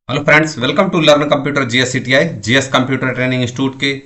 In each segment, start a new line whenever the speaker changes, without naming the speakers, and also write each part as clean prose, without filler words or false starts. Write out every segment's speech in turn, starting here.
Hello friends, welcome to learn computer GS GS computer training institute के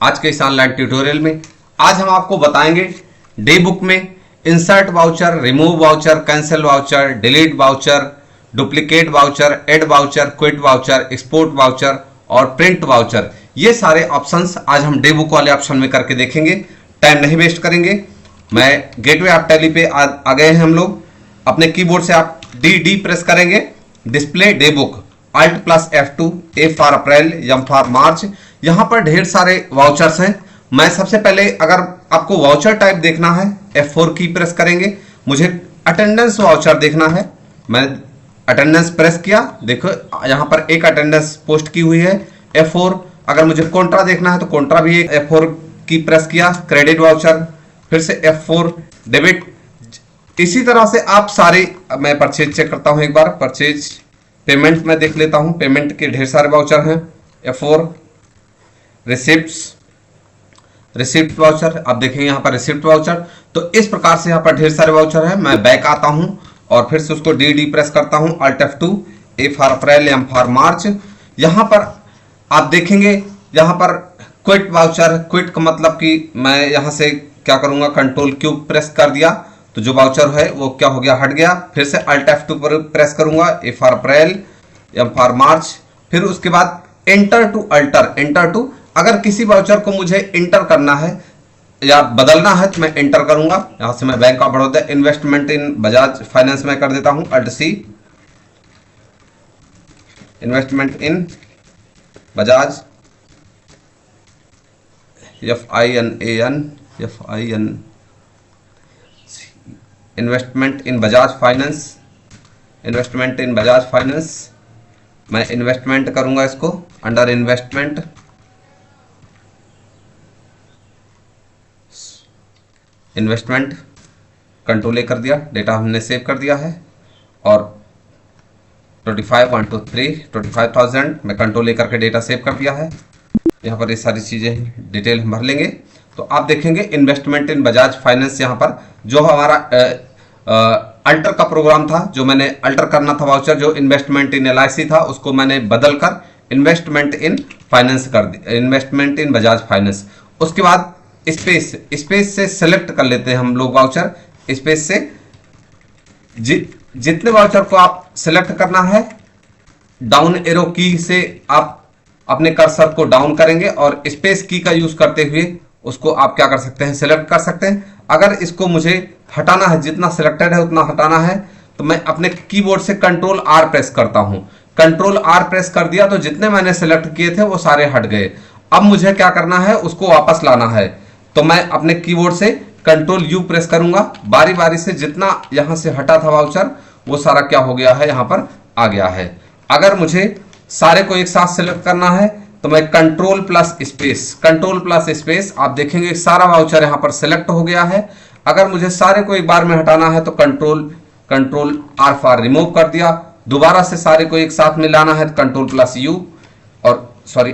आज के इस ऑनलाइन ट्यूटोरियल में आज हम आपको बताएंगे डे बुक में insert voucher, remove voucher, cancel voucher, delete voucher, duplicate voucher, add voucher, quit voucher, export voucher और प्रिंट वाउचर, ये सारे ऑप्शंस आज हम डे बुक वाले ऑप्शन में करके देखेंगे। टाइम नहीं वेस्ट करेंगे। मैं गेटवे ऑफ टैली पे आ गए हैं हम लोग। अपने कीबोर्ड से आप डी प्रेस करेंगे, display day book, Alt plus F2, A for April, M for मार्च। यहां पर ढेर सारे वाउचर्स हैं। मैं सबसे पहले, अगर आपको वाउचर टाइप देखना है, F4 की प्रेस करेंगे। मुझे अटेंडेंस वाउचर देखना है, मैं अटेंडेंस प्रेस किया। देखो यहां पर एक अटेंडेंस पोस्ट की हुई है, F4। अगर मुझे कॉन्ट्रा देखना है तो कॉन्ट्रा भी एक F4 की प्रेस किया। क्रेडिट वाउचर, फिर से F4, डेबिट। इसी तरह से आप सारे, मैं परचेज चेक करता हूं एक बार। परचेज, पेमेंट में देख लेता हूं, पेमेंट के ढेर सारे वाउचर हैं। F4, रिसिप्ट्स, रिसिप्ट वाउचर, आप देखेंगे यहां पर रिसिप्ट वाउचर। तो इस प्रकार से यहां पर ढेर सारे वाउचर हैं। मैं बैक आता हूं और फिर से उसको डी प्रेस करता हूं, Alt F2, A for April, M for मार्च। यहां पर आप देखेंगे, यहां पर क्विट वाउचर। क्विट का मतलब कि मैं यहां से क्या करूंगा, कंट्रोल क्यू प्रेस कर दिया तो जो वाउचर है वो क्या हो गया, हट गया। फिर से Alt F2 पर प्रेस करूंगा, A for April, M for March. फिर उसके बाद enter to alter, enter to. अगर किसी वाउचर को मुझे इंटर करना है या बदलना है तो मैं एंटर करूंगा। यहां से मैं bank of Baroda, investment in Bajaj finance में कर देता हूं, Alt C, इन्वेस्टमेंट इन बजाज, FINAN, इन्वेस्टमेंट इन बजाज फाइनेंस, इन्वेस्टमेंट इन बजाज फाइनेंस। मैं इन्वेस्टमेंट करूंगा इसको, अंडर इन्वेस्टमेंट, इन्वेस्टमेंट, कंट्रोल ए कर दिया, डेटा हमने सेव कर दिया है। और 25,123,25,000 मैं कंट्रोल ए करके डेटा सेव कर दिया है। यहाँ पर ये सारी चीज़ें डिटेल हम भर लेंगे तो आप देखेंगे इन्वेस्टमेंट इन बजाज फाइनेंस। यहाँ पर जो हमारा अल्टर का प्रोग्राम था, जो मैंने अल्टर करना था वाउचर, जो इन्वेस्टमेंट इन LIC था, उसको मैंने बदल कर इन्वेस्टमेंट इन फाइनेंस कर दिया, इन्वेस्टमेंट इन बजाज फाइनेंस। उसके बाद स्पेस, स्पेस से सेलेक्ट कर लेते हैं हम लोग वाउचर। स्पेस से जितने वाउचर को आप सेलेक्ट करना है, डाउन एरो की से आप अपने कर्सर को डाउन करेंगे और स्पेस की का यूज करते हुए उसको आप क्या कर सकते हैं, सेलेक्ट कर सकते हैं। अगर इसको मुझे हटाना है, जितना सिलेक्टेड है उतना हटाना है, तो मैं अपने कीबोर्ड से कंट्रोल R प्रेस करता हूं। कंट्रोल R प्रेस कर दिया तो जितने मैंने सेलेक्ट किए थे वो सारे हट गए। अब मुझे क्या करना है, उसको वापस लाना है। तो मैं अपने कीबोर्ड से कंट्रोल U प्रेस करूंगा। बारी बारी से जितना यहां से हटा था वाउचर वो सारा क्या हो गया है, यहां पर आ गया है। अगर मुझे सारे को एक साथ सेलेक्ट करना है तो मैं control plus space, control plus space, आप देखेंगे सारा वाउचर यहां पर सेलेक्ट हो गया है। अगर मुझे सारे को एक बार में हटाना है तो कंट्रोल R फॉर रिमूव कर दिया। दोबारा से सारे को एक साथ में लाना है तो कंट्रोल प्लस U, और sorry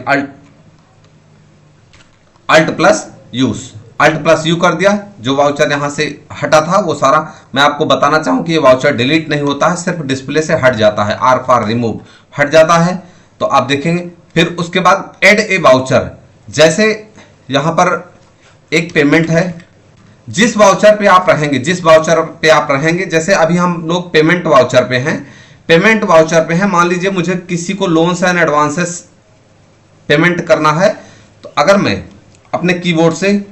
alt plus use, alt plus U कर दिया। जो वाउचर यहां से हटा था वो सारा, मैं आपको बताना चाहूं कि ये वाउचर डिलीट नहीं होता है, सिर्फ डिस्प्ले से हट जाता है। R फॉर रिमूव, हट जाता है। तो आप देखेंगे फिर उसके बाद ऐड ए वाउचर। जैसे यहां पर एक पेमेंट है, जिस वाउचर पे आप रहेंगे, जिस वाउचर पे आप रहेंगे, जैसे अभी हम लोग पेमेंट वाउचर पे हैं, पेमेंट वाउचर पे हैं। मान लीजिए मुझे किसी को लोन्स एंड एडवांसेस पेमेंट करना है, तो अगर मैं अपने कीबोर्ड से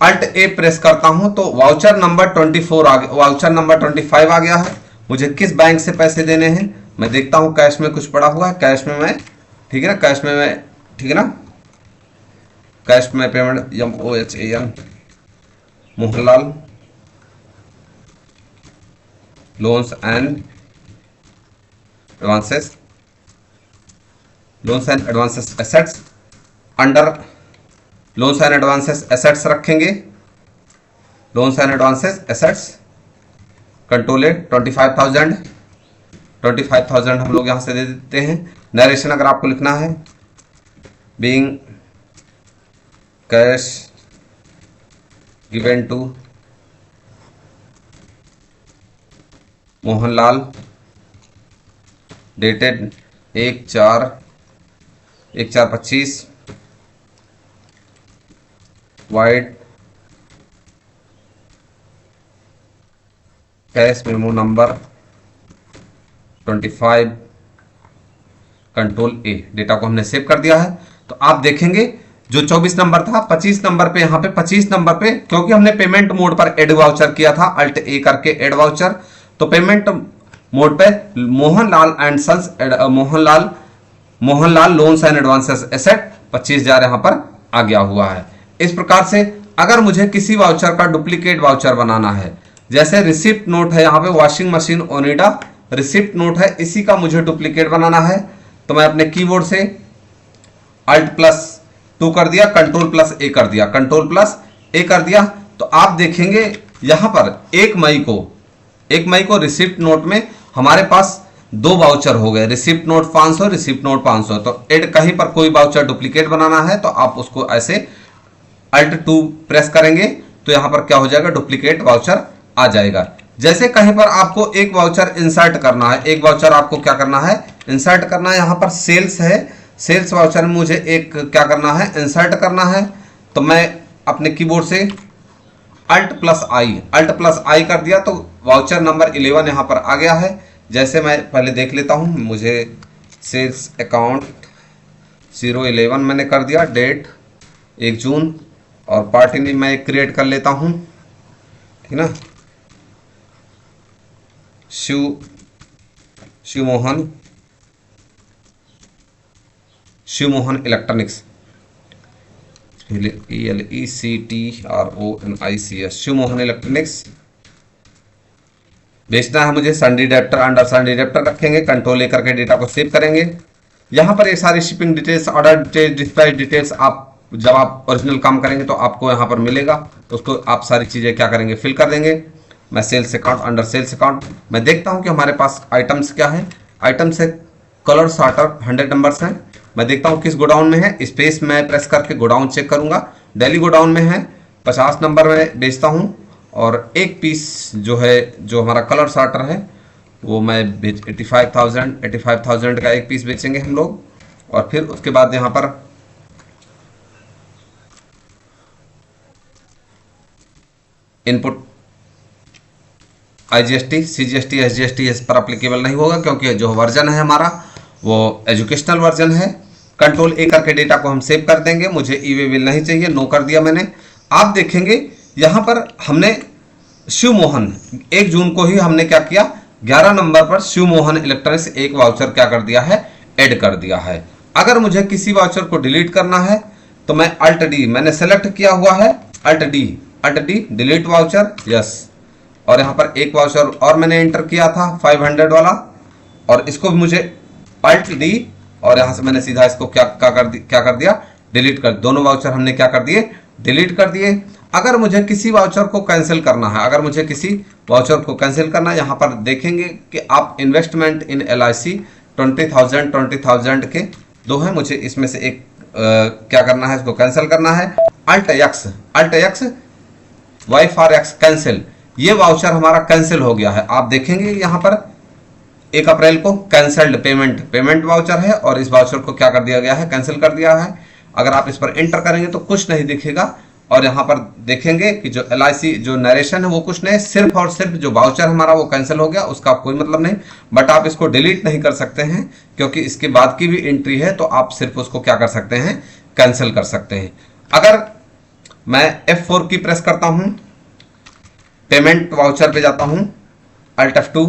Alt A प्रेस करता हूं तो वाउचर नंबर 24 आ गया, वाउचर नंबर 25 आ गया है। मुझे किस बैंक से पैसे देने हैं मैं देखता हूं। कैश में कुछ पड़ा हुआ है, कैश में मैं, ठीक है ना, कैश में मैं, ठीक है ना, कैश में payment MOHAN, Mohanlal, loans and advances, loans and advances assets, under loans and advances assets रखेंगे, loans and advances assets, control 25,000 हम लोग यहां से दे देते हैं। नरेशन अगर आपको लिखना है, being cash given to Mohanlal, dated 1425 vide cash memo number 25 control A. Data को हमने सेव कर दिया है। तो आप देखेंगे जो 24 नंबर था 25 नंबर पे, यहाँ पे 25 नंबर पे क्योंकि हमने पेमेंट मोड पर एड वाउचर किया था, अल्ट ए करके एड वाउचर, तो पेमेंट मोड पे Mohanlal and sons Mohanlal loans and advances asset 25,000 यहाँ पर आ गया हुआ है। इस प्रकार से अगर मुझे किसी वाउचर का डुप्लीकेट वाउचर बनाना है, जैसे रिसिप्ट नोट है यहाँ पे washing machine Onida receipt note है, इसी का मुझे डुप्लीकेट बनाना है, तो मैं अपने कीबोर्ड से Alt+2 कर दिया, Ctrl+A कर दिया, Ctrl+A कर दिया। तो आप देखेंगे यहां पर 1 मई को रिसिप्ट नोट में हमारे पास 2 वाउचर हो गए, रिसिप्ट नोट 500, रिसिप्ट नोट 500। तो एड कहीं पर कोई वाउचर डुप्लीकेट बनाना है तो आप उसको ऐसे Alt+2 प्रेस करेंगे तो यहां पर क्या हो जाएगा, डुप्लीकेट वाउचर आ जाएगा। जैसे कहीं पर आपको एक वाउचर इंसर्ट करना है, एक वाउचर आपको क्या करना है, इंसर्ट करना है। यहां पर सेल्स है, सेल्स वाउचर में मुझे एक क्या करना है, इंसर्ट करना है। तो मैं अपने कीबोर्ड से Alt+I कर दिया तो वाउचर नंबर 11 यहां पर आ गया है। जैसे मैं पहले देख लेता हूं, मुझे सेल्स अकाउंट 011 मैंने कर दिया, डेट 1 जून और पार्टी नेम मैं क्रिएट कर लेता हूं, ठीक ना, Shiv Mohan electronics, ELECTRONICS, Shiv Mohan electronics बेचना है मुझे। Sundry debtor, under sundry debtor रखेंगे, Ctrl+A करके डेटा को सेव करेंगे। यहाँ पर ये सारी shipping details, order details, dispatch details आप जब आप ओरिजिनल काम करेंगे तो आपको यहाँ पर मिलेगा, तो उसको आप सारी चीज़ें क्या करेंगे, फिल कर देंगे। मैं sales account, under sales account मैं देखता हूँ कि हमारे पास आइटम्स क्या है। आइटम्स है कलर सॉर्टर 100 नंबर्स हैं। मैं देखता हूँ किस गोडाउन में है, स्पेस मैं प्रेस करके गोडाउन चेक करूंगा। दिल्ली गोडाउन में है, 50 नंबर में बेचता हूँ और एक पीस जो है, जो हमारा कलर सॉर्टर है वो मैं 85,000 का एक पीस बेचेंगे हम लोग। और फिर उसके बाद यहाँ पर इनपुट IGST, CGST, SGST इस पर अप्लीकेबल नहीं होगा क्योंकि जो वर्जन है हमारा वो एजुकेशनल वर्जन है। Ctrl+A करके डेटा को हम सेव कर देंगे। मुझे ई-वे बिल नहीं चाहिए, नो कर दिया मैंने। आप देखेंगे यहाँ पर हमने शिव मोहन 1 जून को ही हमने क्या किया, 11 नंबर पर शिव मोहन इलेक्ट्रॉनिक्स एक वाउचर क्या कर दिया है, ऐड कर दिया है। अगर मुझे किसी वाउचर को डिलीट करना है तो मैं Alt+D मैंने सेलेक्ट किया हुआ है, Alt+D डिलीट वाउचर, यस। और यहाँ पर एक वाउचर और मैंने एंटर किया था 500 वाला, और इसको भी मुझे Alt+D और यहाँ से मैंने सीधा इसको क्या कर दिया, डिलीट कर। दोनों वाउचर हमने क्या कर दिए, डिलीट कर दिए। अगर मुझे किसी वाउचर को कैंसिल करना है, यहाँ पर देखेंगे कि आप इन्वेस्टमेंट इन LIC 20,000 के 2 हैं, मुझे इसमें से एक क्या करना है, इसको कैंसिल करना है। Alt+X Y for X cancel, ये वाउचर हमारा कैंसिल हो गया है। आप देखेंगे यहाँ पर 1 अप्रैल को कैंसल्ड पेमेंट वाउचर है और इस वाउचर को क्या कर दिया गया है, कैंसिल कर दिया है। अगर आप इस पर एंटर करेंगे तो कुछ नहीं दिखेगा और यहाँ पर देखेंगे कि जो LIC जो नरेशन है वो कुछ नहीं, सिर्फ और सिर्फ जो वाउचर हमारा वो कैंसिल हो गया, उसका कोई मतलब नहीं। बट आप इसको डिलीट नहीं कर सकते हैं क्योंकि इसके बाद की भी एंट्री है, तो आप सिर्फ उसको क्या कर सकते हैं, कैंसिल कर सकते हैं। अगर मैं F4 की प्रेस करता हूं, पेमेंट वाउचर पे जाता हूं, Alt+F2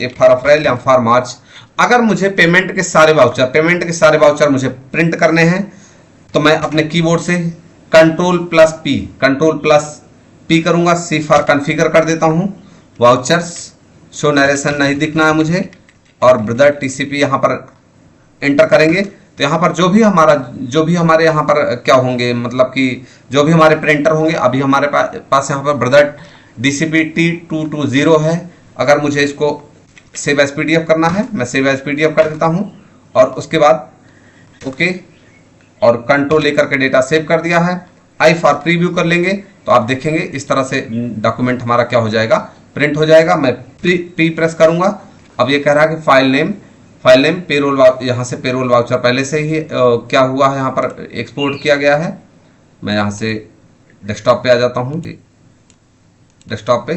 फॉर अप्रैल या फॉर मार्च। अगर मुझे पेमेंट के सारे वाउचर मुझे प्रिंट करने हैं तो मैं अपने कीबोर्ड से Ctrl+P करूंगा, C फॉर कॉन्फ़िगर कर देता हूं। वाउचर्स शो नरेशन नहीं दिखना है मुझे, और ब्रदर TCP यहां पर एंटर करेंगे तो यहाँ पर जो भी हमारे यहाँ पर क्या होंगे, मतलब कि जो भी हमारे प्रिंटर होंगे, अभी हमारे पास यहाँ पर ब्रदर DCP T220 है। अगर मुझे इसको सेव एज PDF करना है, मैं सेव एज PDF कर देता हूँ और उसके बाद ओके और Ctrl+A करके डेटा सेव कर दिया है। I फॉर प्रीव्यू कर लेंगे तो आप देखेंगे इस तरह से डॉक्यूमेंट हमारा क्या हो जाएगा, प्रिंट हो जाएगा। मैं P प्रेस करूंगा। अब ये कह रहा है कि फाइल फाइल नेम पेरोल, यहाँ से पेरोल वाउचर पहले से ही क्या हुआ है यहाँ पर एक्सपोर्ट किया गया है। मैं यहाँ से डेस्कटॉप पे आ जाता हूँ। डेस्कटॉप पे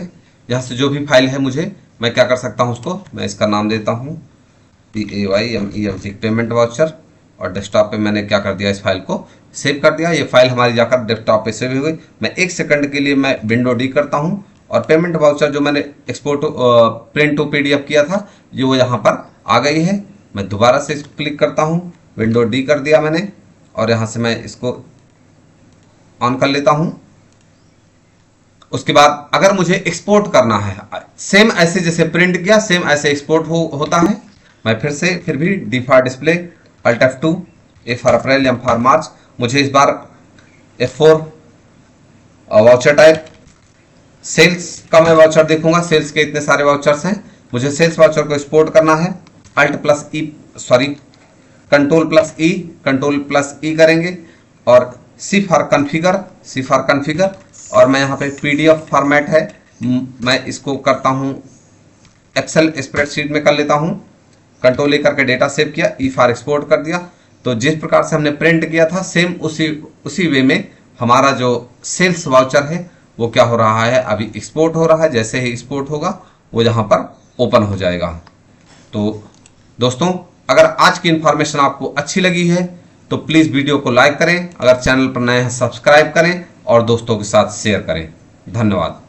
यहाँ से जो भी फाइल है मुझे, मैं क्या कर सकता हूँ, उसको मैं इसका नाम देता हूँ PAYMEM पेमेंट वाउचर, और डेस्कटॉप पे मैंने क्या कर दिया, इस फाइल को सेव कर दिया। ये फाइल हमारी जाकर डेस्कटॉप पे सेव हो गई। मैं 1 सेकंड के लिए मैं विंडो डी करता हूँ और पेमेंट वाउचर जो मैंने एक्सपोर्ट प्रिंट टू PDF किया था, जो यहाँ पर आ गई है। मैं दोबारा से क्लिक करता हूँ, विंडो डी कर दिया मैंने, और यहाँ से मैं इसको ऑन कर लेता हूँ। उसके बाद अगर मुझे एक्सपोर्ट करना है, सेम ऐसे जैसे प्रिंट किया सेम ऐसे एक्सपोर्ट होता है। मैं फिर भी D for display, Alt F2, A for April, M for मार्च। मुझे इस बार F4 वाउचर टाइप सेल्स का मैं वाउचर देखूंगा। सेल्स के इतने सारे वाउचर्स हैं, मुझे सेल्स वाउचर को एक्सपोर्ट करना है। कंट्रोल प्लस ई करेंगे, और C फॉर कॉन्फ़िगर, और मैं यहाँ पे PDF फॉर्मेट है, मैं इसको करता हूँ एक्सेल स्प्रेडशीट में कर लेता हूँ। कंट्रोल ए करके डेटा सेव किया, E फॉर एक्सपोर्ट कर दिया। तो जिस प्रकार से हमने प्रिंट किया था सेम उसी वे में हमारा जो सेल्स वाउचर है वो क्या हो रहा है, अभी एक्सपोर्ट हो रहा है। जैसे ही एक्सपोर्ट होगा वो यहाँ पर ओपन हो जाएगा। तो दोस्तों, अगर आज की इन्फॉर्मेशन आपको अच्छी लगी है तो प्लीज़ वीडियो को लाइक करें, अगर चैनल पर नए हैं सब्सक्राइब करें और दोस्तों के साथ शेयर करें। धन्यवाद।